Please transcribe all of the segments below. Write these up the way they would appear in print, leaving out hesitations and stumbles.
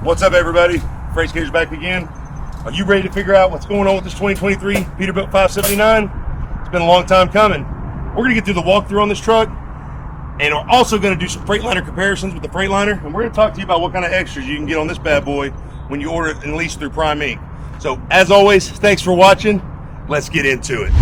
What's up, everybody? Freight Skaters back again. Are you ready to figure out what's going on with this 2023 Peterbilt 579? It's been a long time coming. We're going to get through the walkthrough on this truck, and we're also going to do some Freightliner comparisons with the Freightliner, and we're going to talk to you about what kind of extras you can get on this bad boy when you order it and lease through Prime Inc. So, as always, thanks for watching. Let's get into it.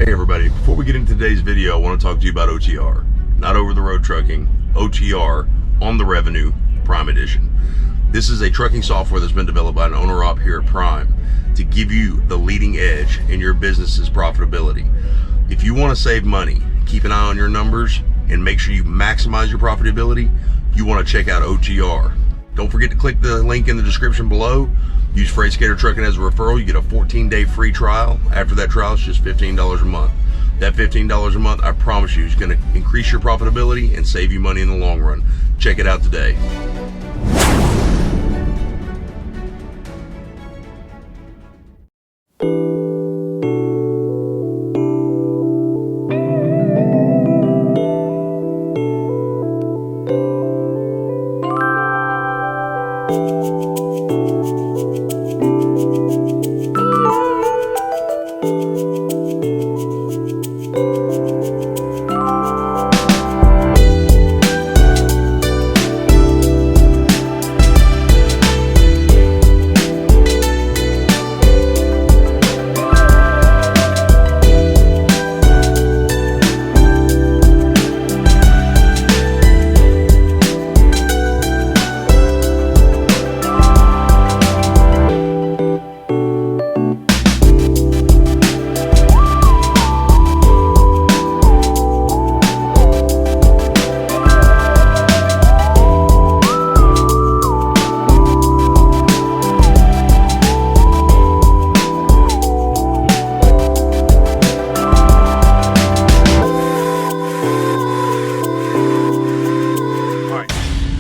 Hey everybody, before we get into today's video, I want to talk to you about OTR. Not over-the-road trucking, OTR, on the revenue, Prime Edition. This is a trucking software that's been developed by an owner-op here at Prime to give you the leading edge in your business's profitability. If you want to save money, keep an eye on your numbers, and make sure you maximize your profitability, you want to check out OTR. Don't forget to click the link in the description below. Use Freight Skater Trucking as a referral. You get a 14-day free trial. After that trial, it's just $15 a month. That $15 a month, I promise you, is going to increase your profitability and save you money in the long run. Check it out today.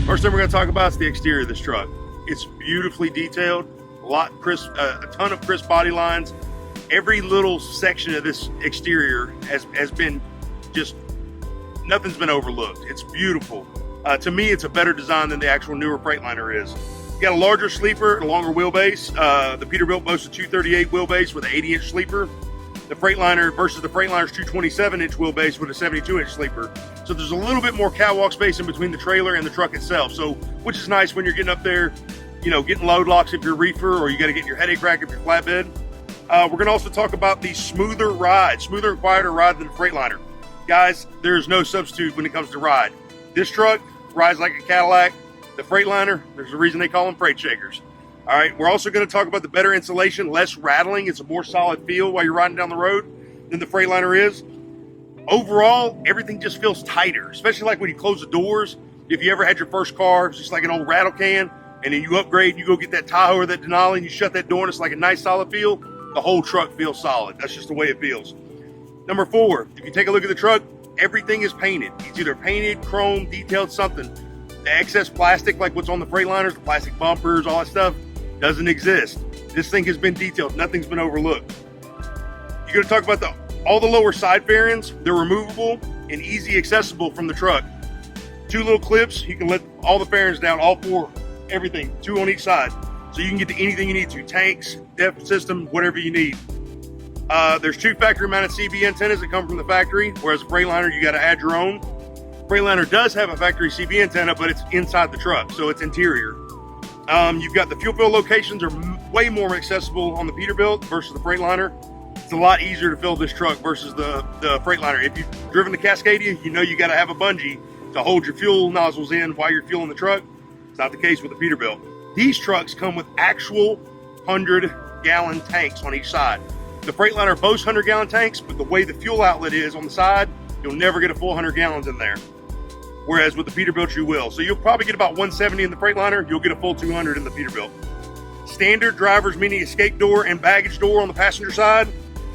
First thing we're going to talk about is the exterior of this truck. It's beautifully detailed, a ton of crisp body lines. Every little section of this exterior has been just, nothing's been overlooked. It's beautiful. To me, it's a better design than the actual newer Freightliner is. You got a larger sleeper and a longer wheelbase. The Peterbilt boasts a 238 wheelbase with an 80-inch sleeper. The Freightliner versus the Freightliner's 227-inch wheelbase with a 72-inch sleeper. So there's a little bit more catwalk space in between the trailer and the truck itself. So, which is nice when you're getting up there, you know, getting load locks if you're reefer, or you got to get your headache rack if you're flatbed. We're going to also talk about the smoother and quieter ride than the Freightliner. Guys, there's no substitute when it comes to ride. This truck rides like a Cadillac. The Freightliner, there's a reason they call them freight shakers. All right, we're also going to talk about the better insulation, less rattling. It's a more solid feel while you're riding down the road than the Freightliner is. Overall, everything just feels tighter, especially like when you close the doors. If you ever had your first car, it's just like an old rattle can, and then you upgrade and you go get that Tahoe or that Denali and you shut that door and it's like a nice solid feel. The whole truck feels solid. That's just the way it feels. Number 4, if you take a look at the truck, everything is painted. It's either painted, chrome, detailed, something. The excess plastic, like what's on the Freightliners, the plastic bumpers, all that stuff, doesn't exist. This thing has been detailed. Nothing's been overlooked. You're going to talk about all the lower side fairings. They're removable and easy accessible from the truck. 2 little clips. You can let all the fairings down, all 4, everything, 2 on each side. So you can get to anything you need to, tanks, depth system, whatever you need. There's 2 factory mounted CB antennas that come from the factory, whereas a Freightliner, you got to add your own. Freightliner does have a factory CB antenna, but it's inside the truck, so it's interior. You've got the fuel fill locations are way more accessible on the Peterbilt versus the Freightliner. It's a lot easier to fill this truck versus the Freightliner. If you've driven the Cascadia, you know you got to have a bungee to hold your fuel nozzles in while you're fueling the truck. It's not the case with the Peterbilt. These trucks come with actual 100-gallon tanks on each side. The Freightliner boasts 100-gallon tanks, but the way the fuel outlet is on the side, you'll never get a full 100 gallons in there. Whereas with the Peterbilt, you will. So you'll probably get about 170 in the Freightliner. You'll get a full 200 in the Peterbilt. Standard driver's mini escape door and baggage door on the passenger side.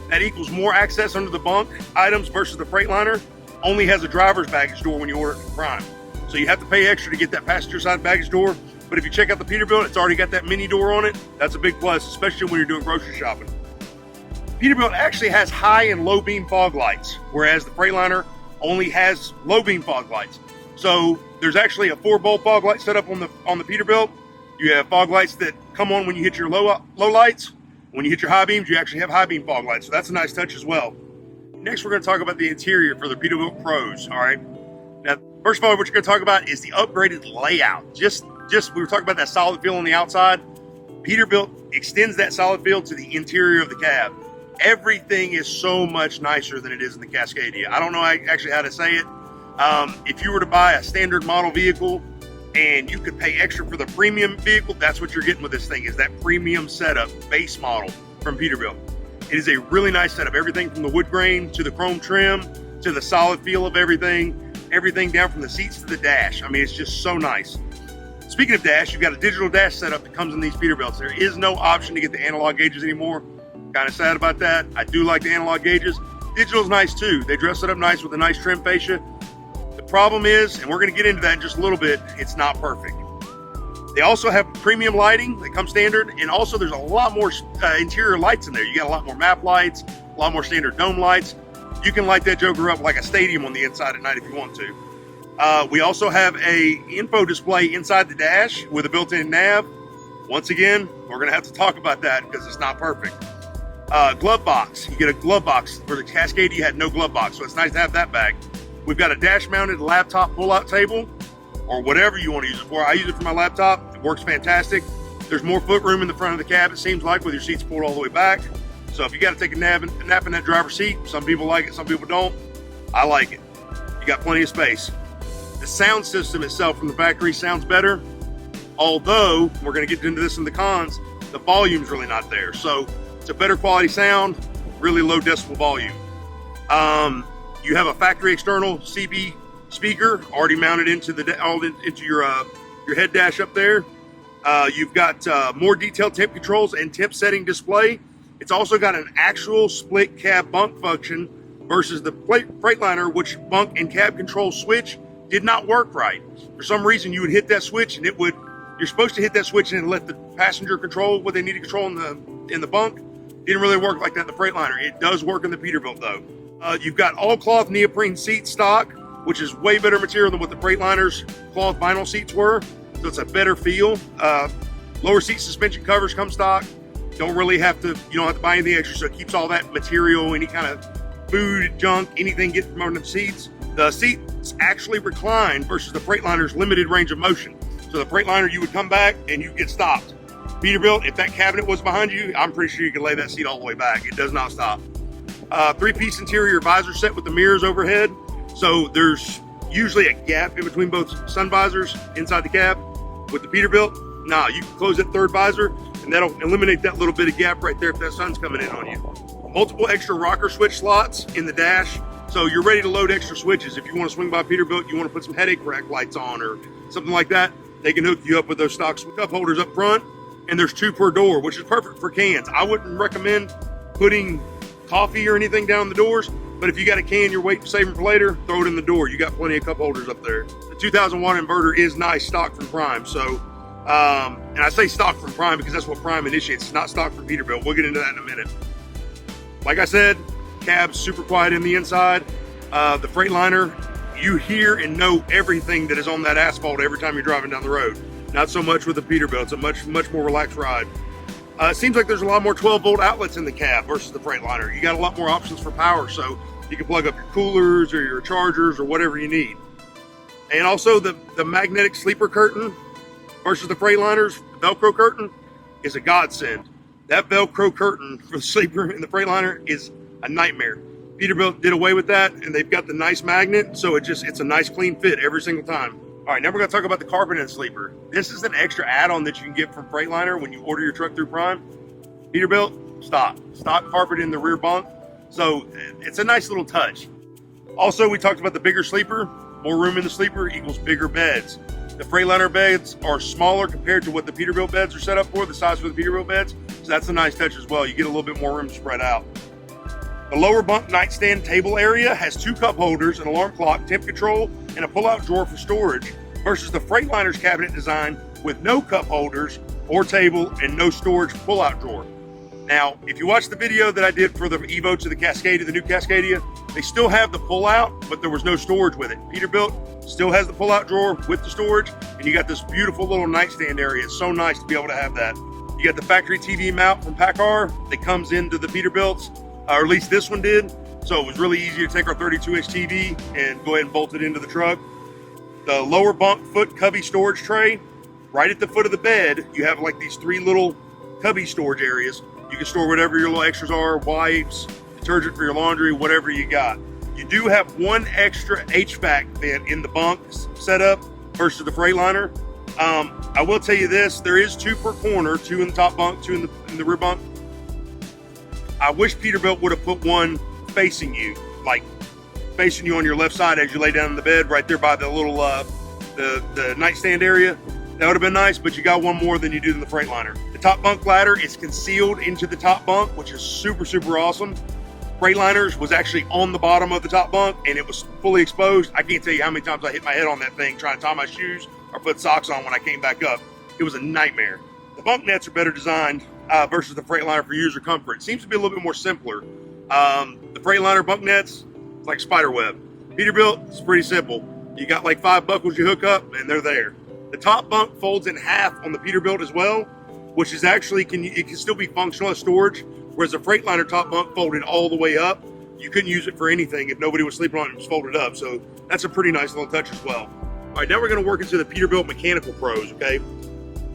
That equals more access under the bunk items versus the Freightliner. Only has a driver's baggage door when you order it from Prime. So you have to pay extra to get that passenger side baggage door. But if you check out the Peterbilt, it's already got that mini door on it. That's a big plus, especially when you're doing grocery shopping. Peterbilt actually has high and low beam fog lights, whereas the Freightliner only has low beam fog lights. So there's actually a 4-bolt fog light set up on the Peterbilt. You have fog lights that come on when you hit your low lights. When you hit your high beams, you actually have high beam fog lights. So that's a nice touch as well. Next, we're going to talk about the interior for the Peterbilt Pros. All right. Now, first of all, what you're going to talk about is the upgraded layout. Just we were talking about that solid feel on the outside. Peterbilt extends that solid feel to the interior of the cab. Everything is so much nicer than it is in the Cascadia. I don't know actually how to say it. If you were to buy a standard model vehicle and you could pay extra for the premium vehicle, that's what you're getting with this thing, is that premium setup base model from Peterbilt. It is a really nice setup. Everything from the wood grain to the chrome trim to the solid feel of everything down from the seats to the dash. I mean, it's just so nice. Speaking of dash, you've got a digital dash setup that comes in these Peterbilts. There is no option to get the analog gauges anymore. Kind of sad about that. I do like the analog gauges. Digital's nice too. They dress it up nice with a nice trim fascia. The problem is, and we're going to get into that in just a little bit, it's not perfect. They also have premium lighting that comes standard, and also there's a lot more interior lights in there. You got a lot more map lights, a lot more standard dome lights. You can light that joker up like a stadium on the inside at night if you want to. We also have a info display inside the dash with a built-in nav. Once again, we're going to have to talk about that because it's not perfect. Glove box. You get a glove box. For the Cascadia, you had no glove box, so it's nice to have that back. We've got a dash-mounted laptop pull-out table, or whatever you want to use it for. I use it for my laptop. It works fantastic. There's more foot room in the front of the cab, it seems like, with your seats pulled all the way back. So if you got to take a nap in that driver's seat, some people like it, some people don't. I like it. You got plenty of space. The sound system itself from the factory sounds better, although we're going to get into this in the cons. The volume's really not there, so it's a better quality sound, really low decibel volume. You have a factory external CB speaker already mounted into your head dash up there. You've got more detailed temp controls and temp setting display. It's also got an actual split cab bunk function versus the Freightliner, which bunk and cab control switch did not work right. For some reason, you would hit that switch and you're supposed to hit that switch and let the passenger control what they need to control in the bunk. Didn't really work like that in the Freightliner. It does work in the Peterbilt though. You've got all cloth neoprene seat stock, which is way better material than what the Freightliner's cloth vinyl seats were. So it's a better feel. Lower seat suspension covers come stock. You don't have to buy anything extra. So it keeps all that material, any kind of food, junk, anything get from under the seats. The seats actually recline versus the Freightliner's limited range of motion. So the Freightliner, you would come back and you get stopped. Peterbilt, if that cabinet was behind you, I'm pretty sure you could lay that seat all the way back. It does not stop. 3-piece interior visor set with the mirrors overhead. So there's usually a gap in between both sun visors inside the cab. With the Peterbilt, you can close that third visor and that'll eliminate that little bit of gap right there if that sun's coming in on you. Multiple extra rocker switch slots in the dash. So you're ready to load extra switches. If you want to swing by Peterbilt, you want to put some headache rack lights on or something like that, they can hook you up with those stock cup holders up front. And there's 2 per door, which is perfect for cans. I wouldn't recommend putting coffee or anything down the doors, but if you got a can you're waiting to save them for later, throw it in the door. You got plenty of cup holders up there. The 2000 watt inverter is nice, stock from Prime. So, and I say stock from Prime because that's what Prime initiates. It's not stock from Peterbilt. We'll get into that in a minute. Like I said, cab's super quiet in the inside. The Freightliner, you hear and know everything that is on that asphalt every time you're driving down the road. Not so much with the Peterbilt. It's a much more relaxed ride. It seems like there's a lot more 12-volt outlets in the cab versus the Freightliner. You got a lot more options for power, so you can plug up your coolers or your chargers or whatever you need. And also the magnetic sleeper curtain versus the Freightliner's Velcro curtain is a godsend. That Velcro curtain for the sleeper in the Freightliner is a nightmare. Peterbilt did away with that, and they've got the nice magnet, so it's a nice clean fit every single time. All right, now we're going to talk about the carpet in the sleeper. This is an extra add-on that you can get from Freightliner when you order your truck through Prime. Peterbilt, stock carpet in the rear bunk. So it's a nice little touch. Also, we talked about the bigger sleeper. More room in the sleeper equals bigger beds. The Freightliner beds are smaller compared to what the Peterbilt beds are set up for, the size for the Peterbilt beds. So that's a nice touch as well. You get a little bit more room spread out. The lower bunk nightstand table area has 2 cup holders, an alarm clock, temp control, and a pull-out drawer for storage, versus the Freightliner's cabinet design with no cup holders or table and no storage pull-out drawer. Now, if you watch the video that I did for the Evo to the Cascadia, the new Cascadia, they still have the pull-out, but there was no storage with it. Peterbilt still has the pull-out drawer with the storage, and you got this beautiful little nightstand area. It's so nice to be able to have that. You got the factory TV mount from PACCAR that comes into the Peterbilts, or at least this one did. So it was really easy to take our 32-inch TV and go ahead and bolt it into the truck. The lower bunk foot cubby storage tray, right at the foot of the bed, you have like these 3 little cubby storage areas. You can store whatever your little extras are, wipes, detergent for your laundry, whatever you got. You do have 1 extra HVAC vent in the bunk setup versus the Freightliner. I will tell you this, there is 2 per corner, 2 in the top bunk, 2 in the rear bunk. I wish Peterbilt would have put 1 facing you, like facing you on your left side as you lay down in the bed, right there by the little the nightstand area. That would have been nice, but you got 1 more than you do in the Freightliner. The top bunk ladder is concealed into the top bunk, which is super, super awesome. Freightliner's was actually on the bottom of the top bunk, and it was fully exposed. I can't tell you how many times I hit my head on that thing trying to tie my shoes or put socks on when I came back up. It was a nightmare. The bunk nets are better designed versus the Freightliner for user comfort. It seems to be a little bit more simpler. The Freightliner bunk nets, it's like spider web. Peterbilt, it's pretty simple. You got like 5 buckles you hook up, and they're there. The top bunk folds in half on the Peterbilt as well, which is actually, it can still be functional as storage, whereas the Freightliner top bunk folded all the way up. You couldn't use it for anything if nobody was sleeping on it. It was folded up, so that's a pretty nice little touch as well. All right, now we're going to work into the Peterbilt mechanical pros, okay?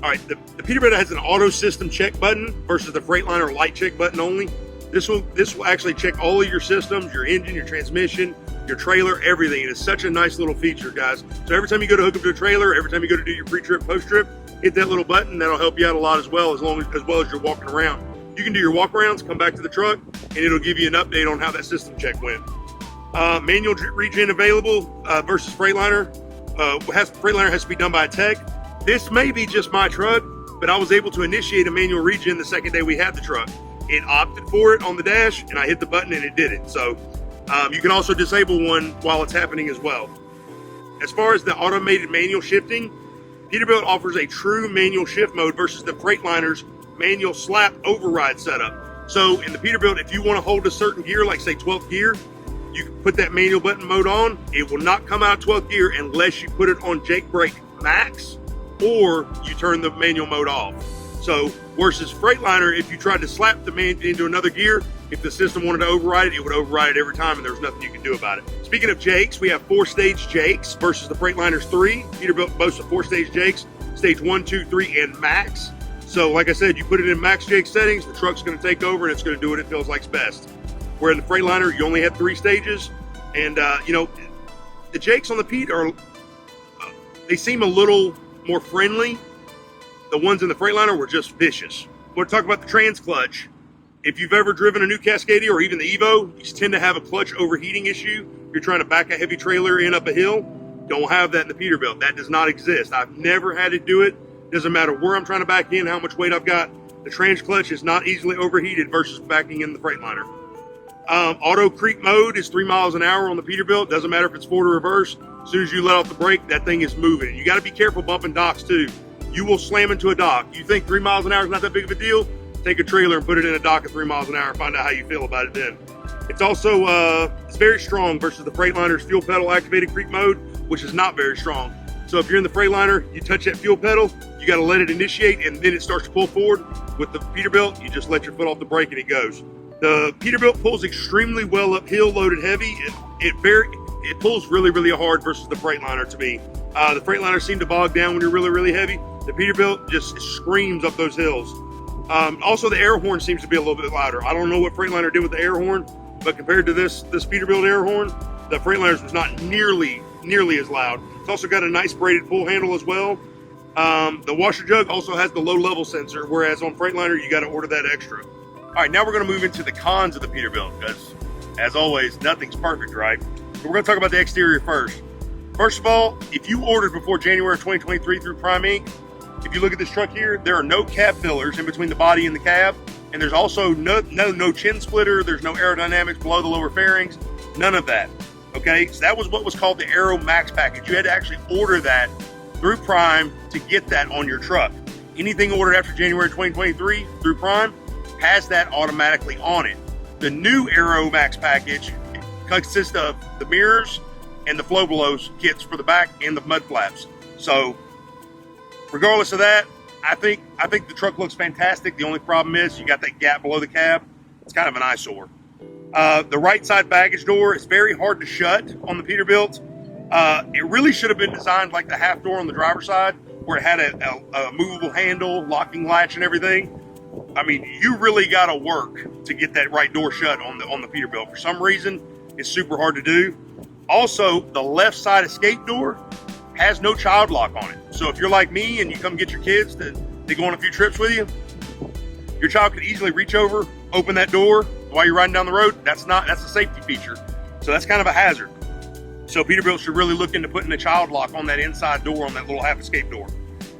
All right, the Peterbilt has an auto system check button versus the Freightliner light check button only. This will actually check all of your systems, your engine, your transmission, your trailer, everything. And it's such a nice little feature, guys. So every time you go to hook up to a trailer, every time you go to do your pre-trip, post-trip, hit that little button. That'll help you out a lot as well as you're walking around. You can do your walk-arounds, come back to the truck, and it'll give you an update on how that system check went. Manual regen available versus Freightliner. Freightliner has to be done by a tech. This may be just my truck, but I was able to initiate a manual regen the second day we had the truck. It opted for it on the dash, and I hit the button and it did it. So you can also disable one while it's happening as well. As far as the automated manual shifting, Peterbilt offers a true manual shift mode versus the Freightliner's manual slap override setup. So in the Peterbilt, if you want to hold a certain gear, like say 12th gear, you can put that manual button mode on. It will not come out of 12th gear unless you put it on Jake brake max or you turn the manual mode off. So versus Freightliner, if you tried to slap the manual into another gear, if the system wanted to override it, it would override it every time, and there's nothing you can do about it. Speaking of Jakes, we have 4-stage Jakes versus the Freightliner's 3. Peterbilt boasts of 4-stage Jakes, stage 1, 2, 3, and max. So like I said, you put it in max Jake settings, the truck's going to take over and it's going to do what it feels like best. Where in the Freightliner, you only have 3 stages, and the Jakes on the Pete they seem a little more friendly. The ones in the Freightliner were just vicious. We're talking about the trans clutch. If you've ever driven a new Cascadia or even the Evo, you tend to have a clutch overheating issue. You're trying to back a heavy trailer in up a hill. Don't have that in the Peterbilt. That does not exist. I've never had to do it. Doesn't matter where I'm trying to back in, how much weight I've got. The trans clutch is not easily overheated versus backing in the Freightliner. Auto creep mode is 3 miles an hour on the Peterbilt. Doesn't matter if it's forward or reverse. As soon as you let off the brake, that thing is moving. You got to be careful bumping docks too. You will slam into a dock. You think 3 miles an hour is not that big of a deal? Take a trailer and put it in a dock at 3 miles an hour and find out how you feel about it then. It's also it's very strong versus the Freightliner's fuel pedal activated creep mode, which is not very strong. So if you're in the Freightliner, you touch that fuel pedal, you got to let it initiate, and then it starts to pull forward. With the Peterbilt, you just let your foot off the brake and it goes. The Peterbilt pulls extremely well uphill, loaded heavy. It pulls really, really hard versus the Freightliner to me. The Freightliner seemed to bog down when you're really, really heavy. The Peterbilt just screams up those hills. Also, the air horn seems to be a little bit louder. I don't know what Freightliner did with the air horn, but compared to this Peterbilt air horn, the Freightliner's was not nearly as loud. It's also got a nice braided pull handle as well. The washer jug also has the low level sensor, whereas on Freightliner, you got to order that extra. All right, now we're going to move into the cons of the Peterbilt, because as always, nothing's perfect, right? So we're going to talk about the exterior first. First of all, if you ordered before January of 2023 through Prime Inc., if you look at this truck here, there are no cab fillers in between the body and the cab. And there's also no chin splitter. There's no aerodynamics below the lower fairings. None of that. Okay, so that was what was called the Aero Max package. You had to actually order that through Prime to get that on your truck. Anything ordered after January 2023 through Prime has that automatically on it. The new Aero Max package consists of the mirrors and the flow belows kits for the back and the mud flaps. So regardless of that, I think the truck looks fantastic. The only problem is you got that gap below the cab. It's kind of an eyesore. The right side baggage door is very hard to shut on the Peterbilt. It really should have been designed like the half door on the driver's side, where it had a movable handle, locking latch, and everything. I mean, you really got to work to get that right door shut on the Peterbilt. For some reason, it's super hard to do. Also, the left side escape door has no child lock on it. So if you're like me and you come get your kids to go on a few trips with you, your child could easily reach over, open that door while you're riding down the road. That's a safety feature. So that's kind of a hazard. So Peterbilt should really look into putting a child lock on that inside door, on that little half escape door.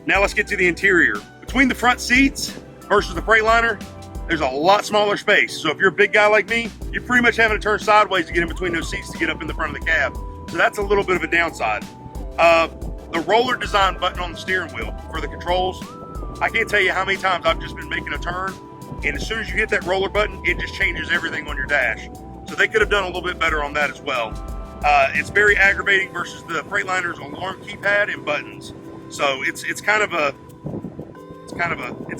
Now let's get to the interior. Between the front seats versus the Freightliner, there's a lot smaller space. So if you're a big guy like me, you're pretty much having to turn sideways to get in between those seats to get up in the front of the cab. So that's a little bit of a downside. The roller design button on the steering wheel for the controls, I can't tell you how many times I've just been making a turn, and as soon as you hit that roller button, it just changes everything on your dash. So they could have done a little bit better on that as well. It's very aggravating versus the Freightliner's alarm keypad and buttons. So it's a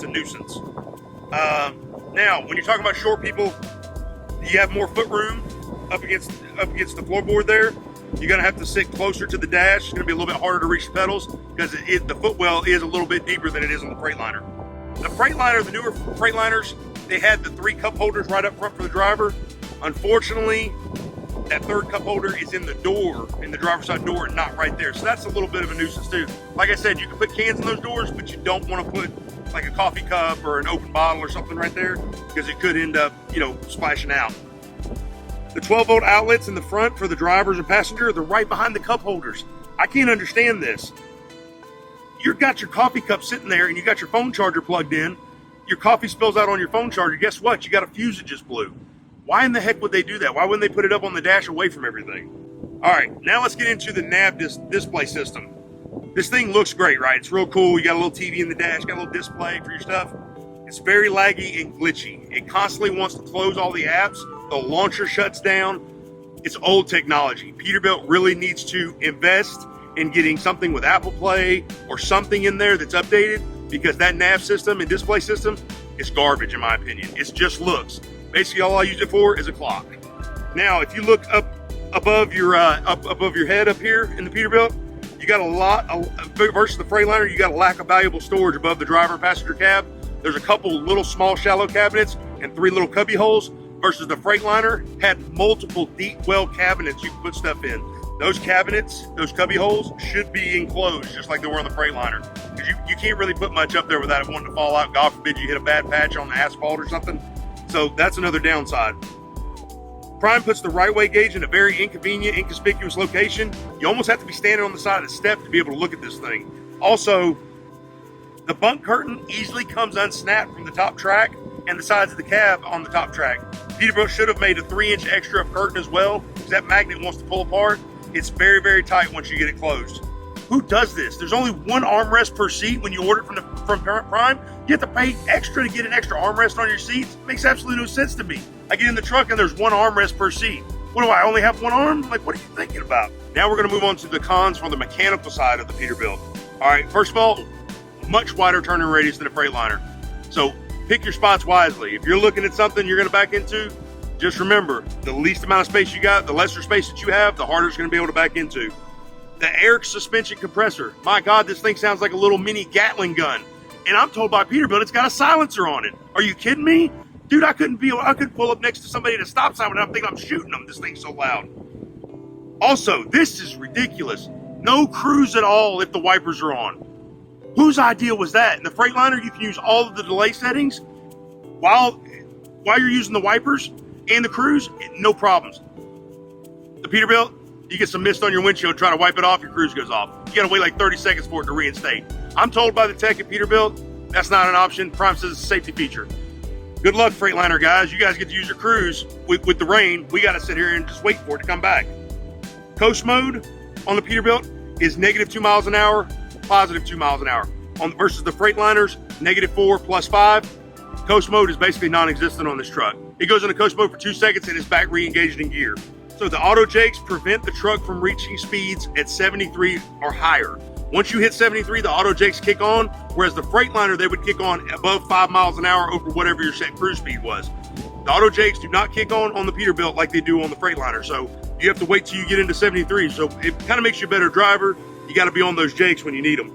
nuisance. Now, when you're talking about short people, you have more foot room up against the floorboard there. You're going to have to sit closer to the dash. It's going to be a little bit harder to reach the pedals because the footwell is a little bit deeper than it is on the Freightliner. The Freightliner, the newer Freightliners, they had the 3 cup holders right up front for the driver. Unfortunately, that 3rd cup holder is in the door, in the driver's side door, and not right there. So that's a little bit of a nuisance too. Like I said, you can put cans in those doors, but you don't want to put like a coffee cup or an open bottle or something right there because it could end up, splashing out. The 12-volt outlets in the front for the drivers and passenger, they're right behind the cup holders. I can't understand this. You've got your coffee cup sitting there and you got your phone charger plugged in. Your coffee spills out on your phone charger. Guess what? You got a fuse that just blew. Why in the heck would they do that? Why wouldn't they put it up on the dash away from everything? All right, now let's get into the nav display system. This thing looks great, right? It's real cool. You got a little TV in the dash, got a little display for your stuff. It's very laggy and glitchy. It constantly wants to close all the apps. The launcher shuts down. It's old technology. Peterbilt really needs to invest in getting something with Apple Play or something in there that's updated, because that nav system and display system is garbage in my opinion. It's just looks. Basically all I use it for is a clock. Now, if you look up above your head up here in the Peterbilt, you got a lot versus the Freightliner, you got a lack of valuable storage above the driver and passenger cab. There's a couple little small shallow cabinets and 3 little cubby holes, versus the Freightliner had multiple deep well cabinets you can put stuff in. Those cabinets, those cubby holes, should be enclosed just like they were on the Freightliner, because you can't really put much up there without it wanting to fall out. God forbid you hit a bad patch on the asphalt or something. So that's another downside. Prime puts the right way gauge in a very inconvenient, inconspicuous location. You almost have to be standing on the side of the step to be able to look at this thing. Also, the bunk curtain easily comes unsnapped from the top track and the sides of the cab on the top track. Peterbilt should have made a 3-inch extra curtain as well, because that magnet wants to pull apart. It's very, very tight once you get it closed. Who does this? There's only 1 armrest per seat when you order it from Prime. You have to pay extra to get an extra armrest on your seats. It makes absolutely no sense to me. I get in the truck and there's 1 armrest per seat. What do I only have 1 arm? Like, what are you thinking about? Now we're going to move on to the cons from the mechanical side of the Peterbilt. All right, first of all, much wider turning radius than a Freightliner. So pick your spots wisely. If you're looking at something you're going to back into, just remember, the least amount of space you got, the lesser space that you have, the harder it's going to be able to back into. The air suspension compressor. My God, this thing sounds like a little mini Gatling gun. And I'm told by Peterbilt it's got a silencer on it. Are you kidding me? Dude, I couldn't pull up next to somebody at a stop sign without thinking I'm shooting them. This thing's so loud. Also, this is ridiculous. No cruise at all if the wipers are on. Whose idea was that? In the Freightliner, you can use all of the delay settings while you're using the wipers and the cruise, no problems. The Peterbilt, you get some mist on your windshield, try to wipe it off, your cruise goes off. You gotta wait like 30 seconds for it to reinstate. I'm told by the tech at Peterbilt, that's not an option. Prime says it's a safety feature. Good luck, Freightliner guys. You guys get to use your cruise with the rain. We got to sit here and just wait for it to come back. Coast mode on the Peterbilt is -2 miles an hour, +2 miles an hour. Versus the Freightliners, -4 +5. Coast mode is basically non-existent on this truck. It goes into coast mode for 2 seconds and is back re-engaged in gear. So the auto jakes prevent the truck from reaching speeds at 73 or higher. Once you hit 73, the auto jakes kick on, whereas the Freightliner, they would kick on above 5 miles an hour over whatever your set cruise speed was. The auto jakes do not kick on the Peterbilt like they do on the Freightliner, so you have to wait till you get into 73. So it kind of makes you a better driver. You got to be on those jakes when you need them.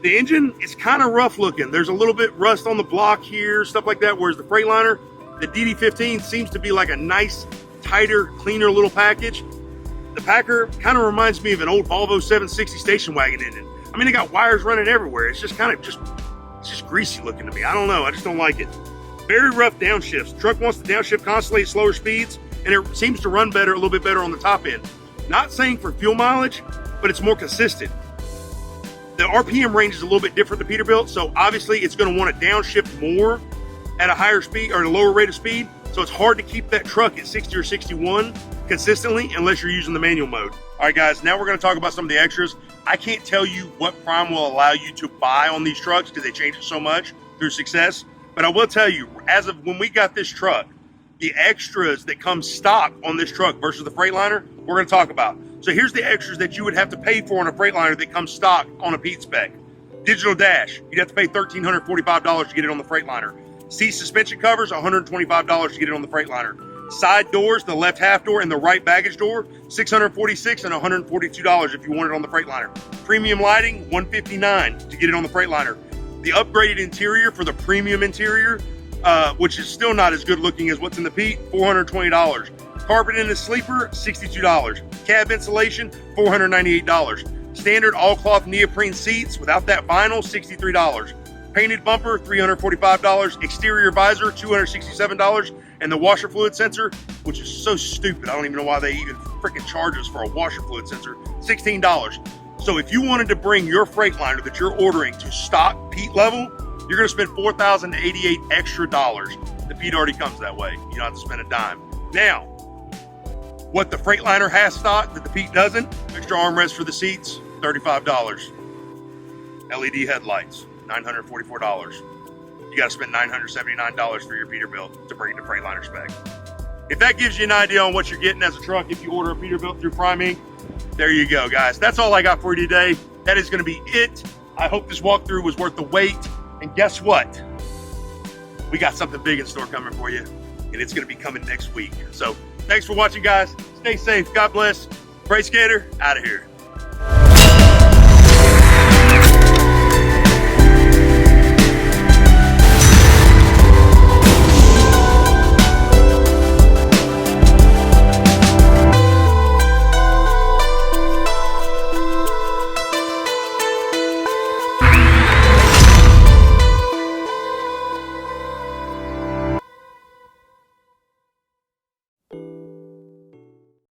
The engine is kind of rough looking. There's a little bit rust on the block here, stuff like that, whereas the Freightliner, the DD15 seems to be like a nice, tighter, cleaner little package. The Packer kind of reminds me of an old Volvo 760 station wagon engine. I mean, they got wires running everywhere. It's just kind of it's just greasy looking to me. I don't know. I just don't like it. Very rough downshifts. Truck wants to downshift constantly at slower speeds, and it seems to run better, a little bit better on the top end. Not saying for fuel mileage, but it's more consistent. The RPM range is a little bit different to Peterbilt, so obviously it's going to want to downshift more at a higher speed or at a lower rate of speed. So it's hard to keep that truck at 60 or 61 consistently unless you're using the manual mode. All right, guys, now we're going to talk about some of the extras. I can't tell you what Prime will allow you to buy on these trucks because they change it so much through success. But I will tell you, as of when we got this truck, the extras that come stock on this truck versus the Freightliner, we're going to talk about. So here's the extras that you would have to pay for on a Freightliner that comes stock on a Pete spec. Digital dash, you'd have to pay $1,345 to get it on the Freightliner. Seat suspension covers, $125 to get it on the Freightliner. Side doors, the left half door and the right baggage door, $646 and $142 if you want it on the Freightliner. Premium lighting, $159 to get it on the Freightliner. The upgraded interior for the premium interior, which is still not as good looking as what's in the Pete, $420. Carpet in the sleeper, $62. Cab insulation, $498. Standard all cloth neoprene seats without that vinyl, $63. Painted bumper, $345. Exterior visor, $267. And the washer fluid sensor, which is so stupid, I don't even know why they even freaking charge us for a washer fluid sensor, $16. So if you wanted to bring your Freightliner that you're ordering to stock Pete level, you're going to spend $4,088 extra dollars. The Pete already comes that way. You don't have to spend a dime. Now, what the Freightliner has stock that the Pete doesn't, extra armrest for the seats, $35. LED headlights, $944. You got to spend $979 for your Peterbilt to bring it to Freightliner spec. If that gives you an idea on what you're getting as a truck if you order a Peterbilt through Prime Inc., there you go, guys. That's all I got for you today. That is going to be it. I hope this walkthrough was worth the wait. And guess what? We got something big in store coming for you, and it's going to be coming next week. So thanks for watching, guys. Stay safe. God bless. Freight Skater, out of here.